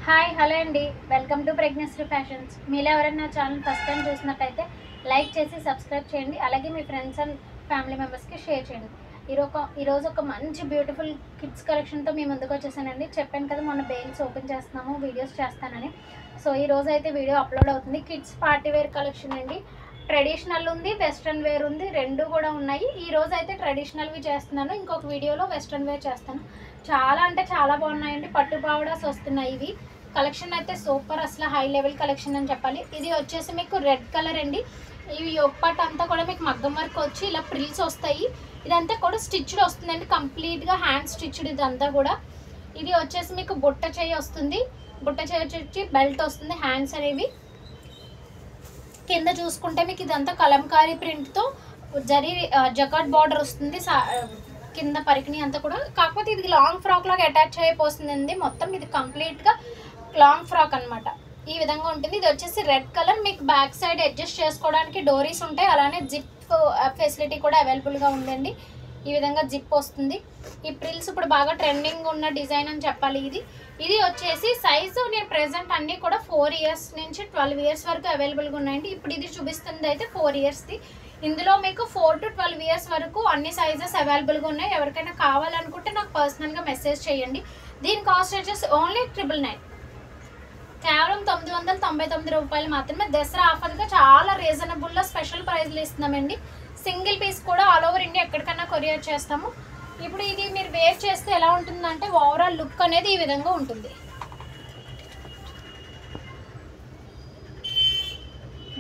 Hi hello అండి, welcome to pregnancy fashions. మీలో ఎవరైనా నా ఛానల్ ఫస్ట్ టైం చూసినట్టయితే లైక్ చేసి సబ్స్క్రైబ్ చేయండి. అలాగే మీ ఫ్రెండ్స్ అండ్ ఫ్యామిలీ మెంబర్స్కి షేర్ చేయండి. ఈరోజు ఒక మంచి బ్యూటిఫుల్ కిడ్స్ కలెక్షన్తో మీ ముందుకు వచ్చేసానండి. చెప్పాను కదా మొన్న బెయిల్స్ ఓపెన్ చేస్తున్నాము, వీడియోస్ చేస్తానని. సో ఈరోజు అయితే వీడియో అప్లోడ్ అవుతుంది. కిడ్స్ పార్టీ వేర్ కలెక్షన్ అండి. ట్రెడిషనల్ ఉంది, వెస్ట్రన్ వేర్ ఉంది, రెండు కూడా ఉన్నాయి. ఈరోజు అయితే ట్రెడిషనల్వి చేస్తున్నాను, ఇంకొక వీడియోలో వెస్ట్రన్ వేర్ చేస్తాను. చాలా అంటే చాలా బాగున్నాయండి. పట్టు పావడాస్ వస్తున్నాయి. ఇవి కలెక్షన్ అయితే సూపర్, అసలు హై లెవెల్ కలెక్షన్ అని చెప్పాలి. ఇది వచ్చేసి మీకు రెడ్ కలర్ అండి. ఇవి యొప్పట్ అంతా కూడా మీకు మగ్గం వర్క్ వచ్చి ఇలా ప్రిల్స్ వస్తాయి. ఇదంతా కూడా స్టిచ్డ్ వస్తుందండి, కంప్లీట్గా హ్యాండ్ స్టిచ్డ్ ఇదంతా కూడా. ఇది వచ్చేసి మీకు బుట్ట చేయి వస్తుంది, బుట్ట చేయి వచ్చి బెల్ట్ వస్తుంది. హ్యాండ్స్ అనేవి కింద చూసుకుంటే మీకు ఇదంతా కలంకారీ ప్రింట్తో జరీ జకాట్ బార్డర్ వస్తుంది. కింద పరికిణి అంతా కూడా, కాకపోతే ఇది లాంగ్ ఫ్రాక్ లాగా అటాచ్ అయిపోతుందండి. మొత్తం ఇది కంప్లీట్గా లాంగ్ ఫ్రాక్ అనమాట. ఈ విధంగా ఉంటుంది. ఇది వచ్చేసి రెడ్ కలర్. మీకు బ్యాక్ సైడ్ అడ్జస్ట్ చేసుకోవడానికి డోరీస్ ఉంటాయి, అలానే జిప్ ఫెసిలిటీ కూడా అవైలబుల్గా ఉందండి. ఈ విధంగా జిప్ వస్తుంది. ఈ ప్రిల్స్ ఇప్పుడు బాగా ట్రెండింగ్ ఉన్న డిజైన్ అని చెప్పాలి. ఇది వచ్చేసి సైజు నేను ప్రెజెంట్ అన్నీ కూడా 4 ఇయర్స్ నుంచి 12 ఇయర్స్ వరకు అవైలబుల్గా ఉన్నాయండి. ఇప్పుడు ఇది చూపిస్తుంది అయితే 4 ఇయర్స్ది. ఇందులో మీకు 4 to 12 ఇయర్స్ వరకు అన్ని సైజెస్ అవైలబుల్గా ఉన్నాయి. ఎవరికైనా కావాలనుకుంటే నాకు పర్సనల్గా మెసేజ్ చేయండి. దీని కాస్ట్ వచ్చేసి ఓన్లీ 999, కేవలం 999 రూపాయలు మాత్రమే. దసరా ఆఫర్గా చాలా రీజనబుల్లో స్పెషల్ ప్రైజ్లు ఇస్తున్నామండి. సింగిల్ పీస్ కూడా ఆల్ ఓవర్ ఇండియా ఎక్కడికైనా కొరియర్ చేస్తాము. ఇప్పుడు ఇది మీరు వేర్ చేస్తే ఎలా ఉంటుందంటే ఓవరాల్ లుక్ అనేది ఈ విధంగా ఉంటుంది.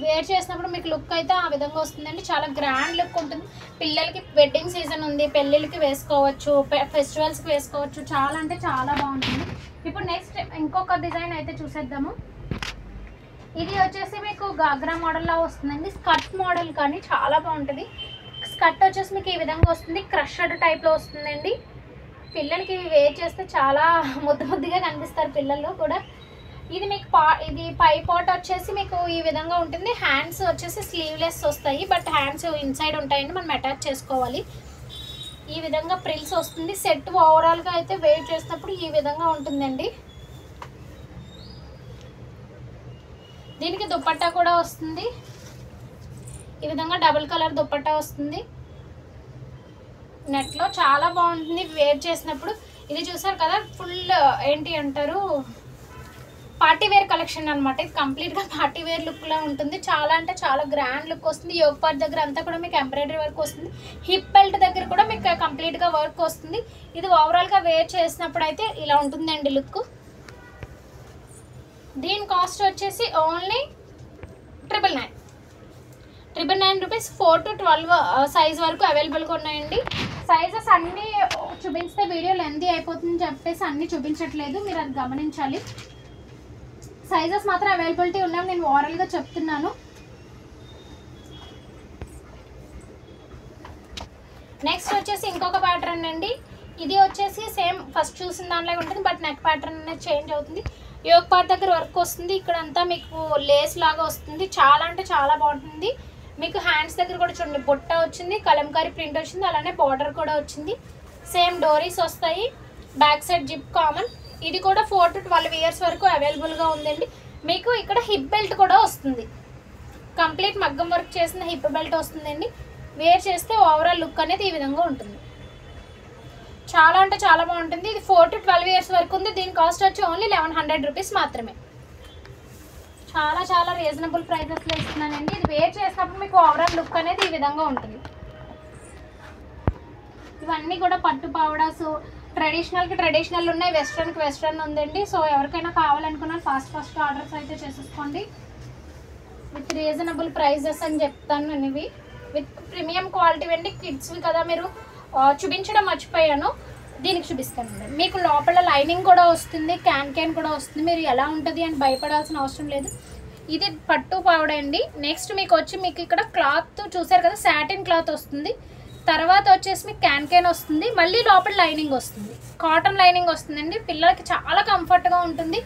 వేర్ చేసినప్పుడు మీకు లుక్ అయితే ఆ విధంగా వస్తుందండి. చాలా గ్రాండ్ లుక్ ఉంటుంది. పిల్లలకి వెడ్డింగ్ సీజన్ ఉంది, పెళ్ళిళ్ళకి వేసుకోవచ్చు, ఫెస్టివల్స్కి వేసుకోవచ్చు. చాలా అంటే చాలా బాగుంటుంది. ఇప్పుడు నెక్స్ట్ ఇంకొక డిజైన్ అయితే చూసేద్దాము. ఇది వచ్చేసి మీకు గాగ్రా మోడల్లో వస్తుందండి. స్కర్ట్ మోడల్ కానీ చాలా బాగుంటుంది. స్కర్ట్ వచ్చేసి మీకు ఈ విధంగా వస్తుంది, క్రషడ్ టైప్లో వస్తుందండి. పిల్లలకి వేర్ చేస్తే చాలా ముద్దుగా కనిపిస్తారు పిల్లలు కూడా. ఇది మీకు ఇది పై పాట్ వచ్చేసి మీకు ఈ విధంగా ఉంటుంది. హ్యాండ్స్ వచ్చేసి స్లీవ్లెస్ వస్తాయి, బట్ హ్యాండ్స్ ఇన్సైడ్ ఉంటాయండి, మనం అటాచ్ చేసుకోవాలి. ఈ విధంగా ప్రిల్స్ వస్తుంది. సెట్ ఓవరాల్గా అయితే వేర్ చేసినప్పుడు ఈ విధంగా ఉంటుందండి. దీనికి దుపట్టా కూడా వస్తుంది. ఈ విధంగా డబుల్ కలర్ దుపట్టా వస్తుంది నెట్లో. చాలా బాగుంటుంది వేర్ చేసినప్పుడు. ఇది చూసారు కదా, ఫుల్ ఏంటి అంటారు, పార్టీ వేర్ కలెక్షన్ అనమాట. ఇది కంప్లీట్గా పార్టీ వేర్ లుక్లా ఉంటుంది. చాలా అంటే చాలా గ్రాండ్ లుక్ వస్తుంది. యోగ్ పార్ట్ దగ్గర అంతా కూడా మీకు ఎంబ్రాయిడరీ వర్క్ వస్తుంది. హిప్ బెల్ట్ దగ్గర కూడా మీకు కంప్లీట్గా వర్క్ వస్తుంది. ఇది ఓవరాల్గా వేర్ చేసినప్పుడు అయితే ఇలా ఉంటుందండి లుక్. దీని కాస్ట్ వచ్చేసి ఓన్లీ 999 రూపీస్. 4 to 12 సైజ్ వరకు అవైలబుల్గా ఉన్నాయండి. సైజెస్ అన్నీ చూపిస్తే వీడియో లెంతీ అయిపోతుందని చెప్పేసి అన్నీ చూపించట్లేదు, మీరు అది గమనించాలి. సైజెస్ మాత్రం అవైలబిలిటీ ఉన్నాయి, నేను ఓవరాల్గా చెప్తున్నాను. నెక్స్ట్ వచ్చేసి ఇంకొక ప్యాటర్న్ అండి. ఇది వచ్చేసి సేమ్ ఫస్ట్ చూసిన దానిలాగా ఉంటుంది, బట్ నెక్ ప్యాటర్న్ అనేది చేంజ్ అవుతుంది. యోగ్ పార్ట్ దగ్గర వర్క్ వస్తుంది. ఇక్కడంతా మీకు లేస్ లాగా వస్తుంది. చాలా అంటే చాలా బాగుంటుంది. మీకు హ్యాండ్స్ దగ్గర కూడా చూడండి, బుట్ట వచ్చింది, కలంకారీ ప్రింట్ వచ్చింది, అలానే బార్డర్ కూడా వచ్చింది. సేమ్ డోరీస్ వస్తాయి. Back side zip common. ఇది కూడా 4 to 12 ఇయర్స్ వరకు అవైలబుల్గా ఉందండి. మీకు ఇక్కడ హిప్ బెల్ట్ కూడా వస్తుంది. కంప్లీట్ మగ్గం వర్క్ చేసిన హిప్ బెల్ట్ వస్తుందండి. వేర్ చేస్తే ఓవరాల్ లుక్ అనేది ఈ విధంగా ఉంటుంది. చాలా అంటే చాలా బాగుంటుంది. ఇది 4 to 12 ఇయర్స్ వరకు ఉంది. దీని కాస్ట్ వచ్చి ఓన్లీ 1100 రూపీస్ మాత్రమే. చాలా చాలా రీజనబుల్ ప్రైజెస్లో ఇస్తున్నానండి. ఇది వేర్ చేసినప్పుడు మీకు ఓవరాల్ లుక్ అనేది ఈ విధంగా ఉంటుంది. ఇవన్నీ కూడా పట్టు పావడాసు. ట్రెడిషనల్కి ట్రెడిషనల్ ఉన్నాయి, వెస్ట్రన్కి వెస్ట్రన్ ఉందండి. సో ఎవరికైనా కావాలనుకున్నా ఫాస్ట్ ఆర్డర్స్ అయితే చేసేసుకోండి. విత్ రీజనబుల్ ప్రైజెస్ అని చెప్తాను నేను. ఇవి విత్ ప్రీమియం క్వాలిటీ అండి. కిడ్స్వి కదా, మీరు చూపించడం మర్చిపోయాను, దీనికి చూపిస్తాను. మీకు లోపల లైనింగ్ కూడా వస్తుంది, క్యాన్ కూడా వస్తుంది. మీరు ఎలా ఉంటుంది అని భయపడాల్సిన అవసరం లేదు. ఇది పట్టు పావడ అండి. నెక్స్ట్ మీకు వచ్చి మీకు ఇక్కడ క్లాత్ చూసారు కదా, సాటిన్ క్లాత్ వస్తుంది. తర్వాత వచ్చేసి మీకు క్యాన్ వస్తుంది. మళ్ళీ లోపల లైనింగ్ వస్తుంది, కాటన్ లైనింగ్ వస్తుందండి. పిల్లలకి చాలా కంఫర్ట్గా ఉంటుంది.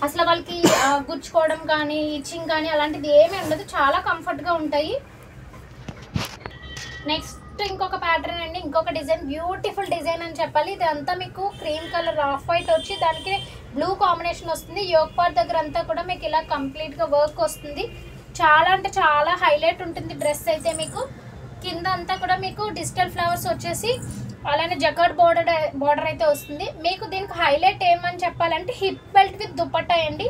అసలు వాళ్ళకి గుచ్చుకోవడం కానీ ఇచ్చింగ్ కానీ అలాంటిది ఏమీ ఉండదు. చాలా కంఫర్ట్గా ఉంటాయి. నెక్స్ట్ ఇంకొక ప్యాటర్న్ అండి, ఇంకొక డిజైన్, బ్యూటిఫుల్ డిజైన్ అని చెప్పాలి. ఇదంతా మీకు క్రీమ్ కలర్ ఆఫ్ వైట్ వచ్చి దానికి బ్లూ కాంబినేషన్ వస్తుంది. యోక్ పార్ట్ దగ్గర అంతా కూడా మీకు ఇలా కంప్లీట్గా వర్క్ వస్తుంది. చాలా అంటే చాలా హైలైట్ ఉంటుంది డ్రెస్ అయితే. మీకు కింద అంతా కూడా మీకు డిజిటల్ ఫ్లవర్స్ వచ్చేసి అలానే జకార్డ్ బోర్డర్ అయితే వస్తుంది. మీకు దీనికి హైలైట్ ఏమని చెప్పాలంటే హిప్ బెల్ట్ విత్ దుపట్టా అండి.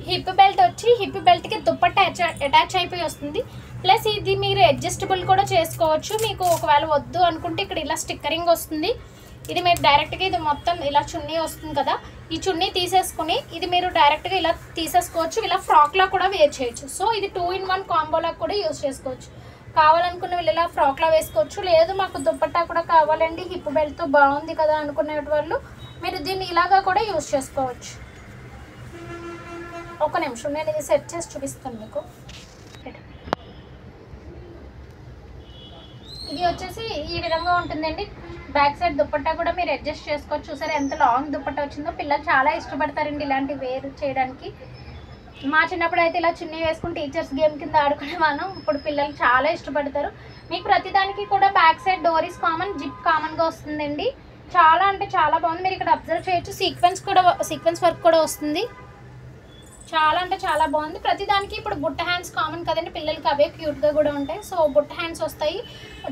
హిప్ బెల్ట్ వచ్చి హిప్ బెల్ట్కి దుపట్టా అటాచ్ అయిపోయి వస్తుంది. ప్లస్ ఇది మీరు అడ్జస్టబుల్ కూడా చేసుకోవచ్చు. మీకు ఒకవేళ వద్దు అనుకుంటే ఇక్కడ ఇలా స్టిక్కరింగ్ వస్తుంది. ఇది మీరు డైరెక్ట్గా ఇది మొత్తం ఇలా చున్నీ వస్తుంది కదా, ఈ చున్నీ తీసేసుకుని ఇది మీరు డైరెక్ట్గా ఇలా తీసేసుకోవచ్చు. ఇలా ఫ్రాక్లా కూడా వేర్ చేయొచ్చు. సో ఇది 2 in 1 కాంబోలా కూడా యూజ్ చేసుకోవచ్చు. కావాలనుకున్న వీళ్ళు ఇలా ఫ్రాక్లా వేసుకోవచ్చు. లేదు మాకు దుపట్టా కూడా కావాలండి, హిప్ బెల్ట్తో బాగుంది కదా అనుకునే వాళ్ళు మీరు దీన్ని ఇలాగా కూడా యూజ్ చేసుకోవచ్చు. ఒక నిమిషం నేను ఇది సెట్ చేసి చూపిస్తాను మీకు. ఇది వచ్చేసి ఈ విధంగా ఉంటుందండి. బ్యాక్ సైడ్ దుపట్టా కూడా మీరు అడ్జస్ట్ చేసుకోవచ్చు. చూసారా ఎంత లాంగ్ దుపట్టా వచ్చిందో. పిల్లలు చాలా ఇష్టపడతారండి ఇలాంటి వేర్ చేయడానికి. మా చిన్నప్పుడు అయితే ఇలా చున్నీ వేసుకుని టీచర్స్ గేమ్ కింద ఆడుకునే వాళ్ళం. ఇప్పుడు పిల్లలు చాలా ఇష్టపడతారు. మీకు ప్రతిదానికి కూడా బ్యాక్ సైడ్ డోరీస్ కామన్, జిప్ కామన్గా వస్తుందండి. చాలా అంటే చాలా బాగుంది. మీరు ఇక్కడ అబ్జర్వ్ చేయొచ్చు, సీక్వెన్స్ వర్క్ కూడా వస్తుంది. చాలా అంటే చాలా బాగుంది. ప్రతిదానికి ఇప్పుడు బుట్ట హ్యాండ్స్ కామన్ కదండి, పిల్లలకి అవే క్యూట్గా కూడా ఉంటాయి. సో బుట్ట హ్యాండ్స్ వస్తాయి,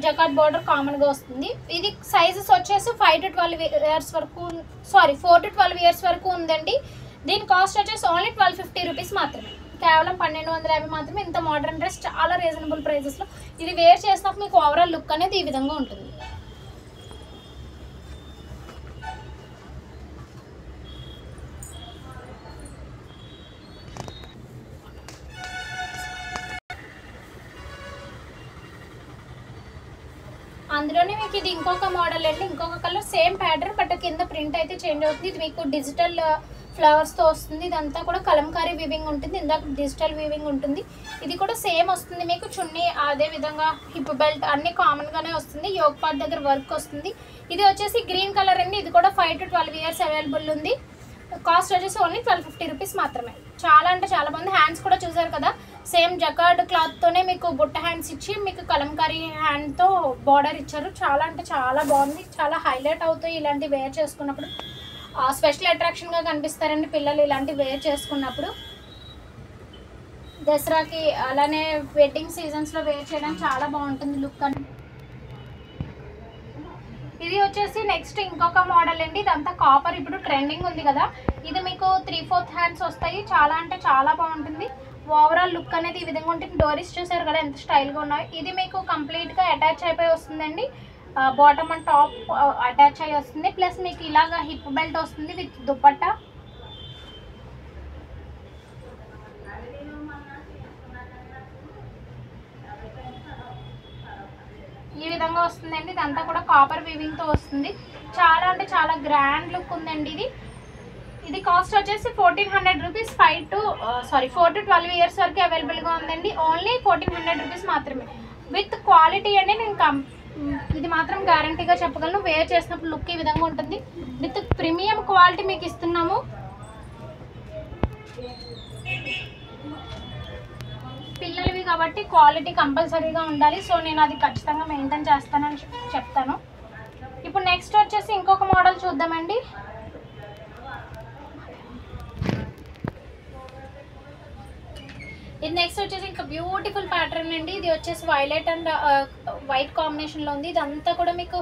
జకార్డ్ బోర్డర్ కామన్గా వస్తుంది. ఇది సైజెస్ వచ్చేసి 5 to 12 years వరకు, 4 to 12 years వరకు ఉందండి. దీని కాస్ట్ వచ్చేసి ఓన్లీ 1250 రూపీస్ మాత్రమే, కేవలం 1250 మాత్రమే. ఇంత మోడర్న్ డ్రెస్ చాలా రీజనబుల్ ప్రైజెస్లో. ఇది వేర్ చేసినప్పుడు మీకు ఓవరాల్ లుక్ అనేది ఈ విధంగా ఉంటుంది. అందులోనే మీకు ఇది ఇంకొక మోడల్ అండి, ఇంకొక కలర్, సేమ్ ప్యాటర్న్ బట్ కింద ప్రింట్ అయితే చేంజ్ అవుతుంది. ఇది మీకు డిజిటల్ ఫ్లవర్స్తో వస్తుంది. ఇదంతా కూడా కలంకారీ వీవింగ్ ఉంటుంది, ఇందాక డిజిటల్ వీవింగ్ ఉంటుంది. ఇది కూడా సేమ్ వస్తుంది మీకు. చున్నీ అదే విధంగా, హిప్ బెల్ట్ అన్ని కామన్గానే వస్తుంది. యోక్ పార్ట్ దగ్గర వర్క్ వస్తుంది. ఇది వచ్చేసి గ్రీన్ కలర్ అండి. ఇది కూడా 5 to 12 years అవైలబుల్ ఉంది. కాస్ట్ వచ్చేసి ఓన్లీ 1250 రూపీస్ మాత్రమే. చాలా అంటే చాలా బాగుంది. హ్యాండ్స్ కూడా చూసారు కదా, సేమ్ జకార్డ్ క్లాత్తోనే మీకు బుట్ట హ్యాండ్స్ ఇచ్చి మీకు కలంకారీ హ్యాండ్తో బార్డర్ ఇచ్చారు. చాలా అంటే చాలా బాగుంది. చాలా హైలైట్ అవుతాయి ఇలాంటి వేర్ చేసుకున్నప్పుడు. స్పెషల్ అట్రాక్షన్గా కనిపిస్తారండి పిల్లలు ఇలాంటి వేర్ చేసుకున్నప్పుడు. దసరాకి అలానే వెడ్డింగ్ సీజన్స్లో వేర్ చేయడానికి చాలా బాగుంటుంది లుక్ అని. ఇది వచ్చేసి నెక్స్ట్ ఇంకొక మోడల్ అండి. ఇదంతా కాపర్, ఇప్పుడు ట్రెండింగ్ ఉంది కదా. ఇది మీకు 3/4 హ్యాండ్స్ వస్తాయి. చాలా అంటే చాలా బాగుంటుంది. ఓవరాల్ లుక్ అనేది ఈ విధంగా ఉంటుంది. డోరీస్ చూసారు కదా ఎంత స్టైల్గా ఉన్నాయో. ఇది మీకు కంప్లీట్గా అటాచ్ అయిపోయి వస్తుందండి. బాటమ్ అండ్ టాప్ అటాచ్ అయ్యి వస్తుంది. ప్లస్ మీకు ఇలాగా హిప్ బెల్ట్ వస్తుంది విత్ దుపట్టా. ఈ విధంగా వస్తుందండి. ఇదంతా కూడా కాపర్ వీవింగ్తో వస్తుంది. చాలా అంటే చాలా గ్రాండ్ లుక్ ఉందండి ఇది. ఇది కాస్ట్ వచ్చేసి 1400 రూపీస్. 4 to 12 years వరకు అవైలబుల్గా ఉందండి. ఓన్లీ 1400 రూపీస్ మాత్రమే. విత్ క్వాలిటీ అండి, నేను ఇది మాత్రం గ్యారంటీగా చెప్పగలను. వేర్ చేసినప్పుడు లుక్ ఈ విధంగా ఉంటుంది. విత్ ప్రీమియం క్వాలిటీ మీకు ఇస్తున్నాము. పిల్లలవి కాబట్టి క్వాలిటీ కంపల్సరీగా ఉండాలి. సో నేను అది ఖచ్చితంగా మెయింటైన్ చేస్తానని చెప్తాను. ఇప్పుడు నెక్స్ట్ వచ్చేసి ఇంకొక మోడల్ చూద్దామండి. ఇది నెక్స్ట్ వచ్చేసి ఇంకా బ్యూటిఫుల్ ప్యాటర్న్ అండి. ఇది వచ్చేసి వైలెట్ అండ్ వైట్ కాంబినేషన్లో ఉంది. ఇదంతా కూడా మీకు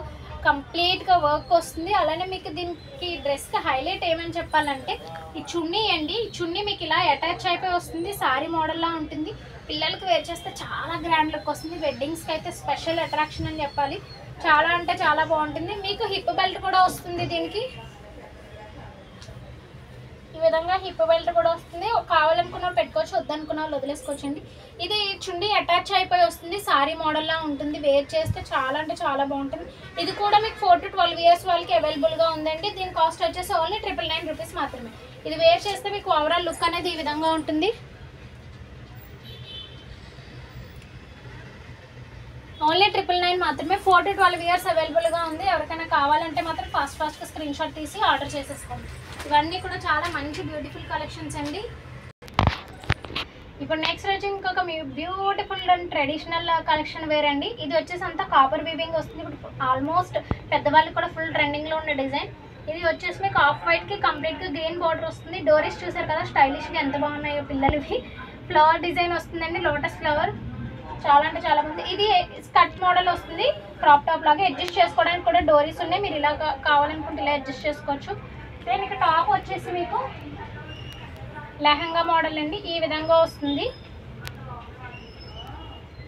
కంప్లీట్గా వర్క్ వస్తుంది. అలానే మీకు దీనికి డ్రెస్కి హైలైట్ ఏమని చెప్పాలంటే ఈ చున్నీ అండి. ఈ చున్నీ మీకు ఇలా అటాచ్ అయిపోయి వస్తుంది. సారీ మోడల్లా ఉంటుంది. పిల్లలకి వేర్ చేస్తే చాలా గ్రాండ్ లుక్ వస్తుంది. వెడ్డింగ్స్కి అయితే స్పెషల్ అట్రాక్షన్ అని చెప్పాలి. చాలా అంటే చాలా బాగుంటుంది. మీకు హిప్ బెల్ట్ కూడా వస్తుంది. దీనికి ఈ విధంగా హిప్ బెల్ట్ కూడా వస్తుంది. కావాలనుకున్న వాళ్ళు పెట్టుకోవచ్చు, వద్దనుకున్న వాళ్ళు వదిలేసుకోవచ్చండి. ఇది చున్నీ అటాచ్ అయిపోయి వస్తుంది. సారీ మోడల్లా ఉంటుంది. వేర్ చేస్తే చాలా అంటే చాలా బాగుంటుంది. ఇది కూడా మీకు 4 to 12 years వాళ్ళకి అవైలబుల్గా ఉందండి. దీని కాస్ట్ వచ్చేసి ఓన్లీ 999 రూపీస్ మాత్రమే. ఇది వేర్ చేస్తే మీకు ఓవరాల్ లుక్ అనేది ఈ విధంగా ఉంటుంది. ఓన్లీ 999 మాత్రమే. 4 to 12 years అవైలబుల్గా ఉంది. ఎవరికైనా కావాలంటే మాత్రం ఫాస్ట్గా స్క్రీన్ షాట్ తీసి ఆర్డర్ చేసేసుకోండి. ఇవన్నీ కూడా చాలా మంచి బ్యూటిఫుల్ కలెక్షన్స్ అండి. ఇప్పుడు నెక్స్ట్ వచ్చి ఇంకొక beautiful and traditional collection wear అండి. ఇది వచ్చేసి అంతా కాపర్ వీవింగ్ వస్తుంది. ఇప్పుడు ఆల్మోస్ట్ పెద్దవాళ్ళకి కూడా ఫుల్ ట్రెండింగ్లో ఉన్న డిజైన్. ఇది వచ్చేసి మీకు ఆఫ్ వైట్కి కంప్లీట్గా గ్రీన్ బార్డర్ వస్తుంది. డోరీస్ చూసారు కదా స్టైలిష్గా ఎంత బాగున్నాయో పిల్లలవి. ఫ్లవర్ డిజైన్ వస్తుందండి, లోటస్ ఫ్లవర్. చాలా అంటే చాలా బాగుంది. ఇది స్కర్ట్ మోడల్ వస్తుంది, క్రాప్ టాప్ లాగా. అడ్జస్ట్ చేసుకోవడానికి కూడా డోరీస్ ఉన్నాయి. మీరు ఇలా కావాలనుకుంటే ఇలా అడ్జస్ట్ చేసుకోవచ్చు. దెన్ ఇక టాప్ వచ్చేసి మీకు లెహంగా మోడల్ అండి. ఈ విధంగా వస్తుంది.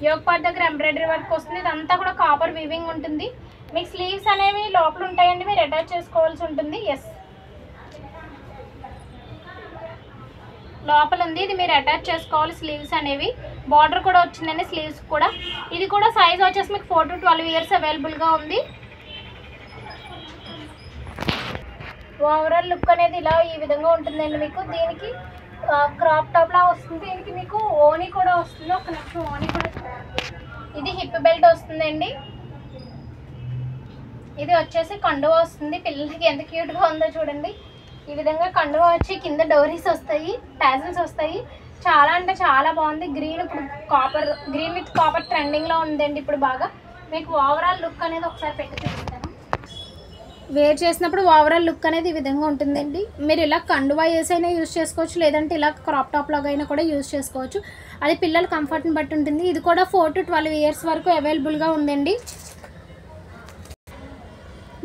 యోగ్ పార్ట్ దగ్గర ఎంబ్రాయిడరీ వర్క్ వస్తుంది. ఇదంతా కూడా కాపర్ వీవింగ్ ఉంటుంది. మీకు స్లీవ్స్ అనేవి లోపల ఉంటాయండి, మీరు అటాచ్ చేసుకోవాల్సి ఉంటుంది. ఎస్, లోపల ఉంది, ఇది మీరు అటాచ్ చేసుకోవాలి స్లీవ్స్ అనేవి. బార్డర్ కూడా వచ్చిందండి స్లీవ్స్ కూడా. ఇది కూడా సైజ్ వచ్చేసి మీకు 4 to 12 ఇయర్స్ అవైలబుల్గా ఉంది. ఓవరాల్ లుక్ అనేది ఇలా ఈ విధంగా ఉంటుందండి మీకు. దీనికి క్రాప్ టాప్ లా వస్తుంది. దీనికి మీకు ఓనీ కూడా వస్తుంది. ఒక నిమిషం, ఓనీ కూడా ఇది హిప్ బెల్ట్ వస్తుందండి. ఇది వచ్చేసి కండువా వస్తుంది. పిల్లలకి ఎంత క్యూట్గా ఉందో చూడండి. ఈ విధంగా కండువా వచ్చి కింద డోరీస్ వస్తాయి, టాజిల్స్ వస్తాయి. చాలా అంటే చాలా బాగుంది. గ్రీన్ ఇప్పుడు గ్రీన్ విత్ కాపర్ ట్రెండింగ్లో ఉందండి ఇప్పుడు బాగా. మీకు ఓవరాల్ లుక్ అనేది ఒకసారి పెట్టి చూపిస్తాను. వేర్ చేసినప్పుడు ఓవరాల్ లుక్ అనేది ఈ విధంగా ఉంటుందండి. మీరు ఇలా కండువా వేసైనా యూజ్ చేసుకోవచ్చు, లేదంటే ఇలా క్రాప్ టాప్ లాగా అయినా కూడా యూజ్ చేసుకోవచ్చు. అది పిల్లల కంఫర్ట్ని బట్టి ఉంటుంది. ఇది కూడా 4 to 12 ఇయర్స్ వరకు అవైలబుల్గా ఉందండి.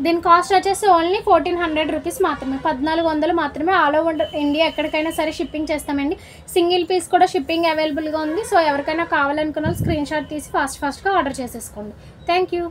దీని కాస్ట్ వచ్చేసి ఓన్లీ 1400 రూపీస్ మాత్రమే, 1400 మాత్రమే. ఆల్ ఓవర్ ఇండియా ఎక్కడికైనా సరే షిప్పింగ్ చేస్తామండి. సింగిల్ పీస్ కూడా షిప్పింగ్ అవైలబుల్గా ఉంది. సో ఎవరికైనా కావాలనుకున్న స్క్రీన్ షాట్ తీసి ఫాస్ట్గా ఆర్డర్ చేసేసుకోండి. Thank you.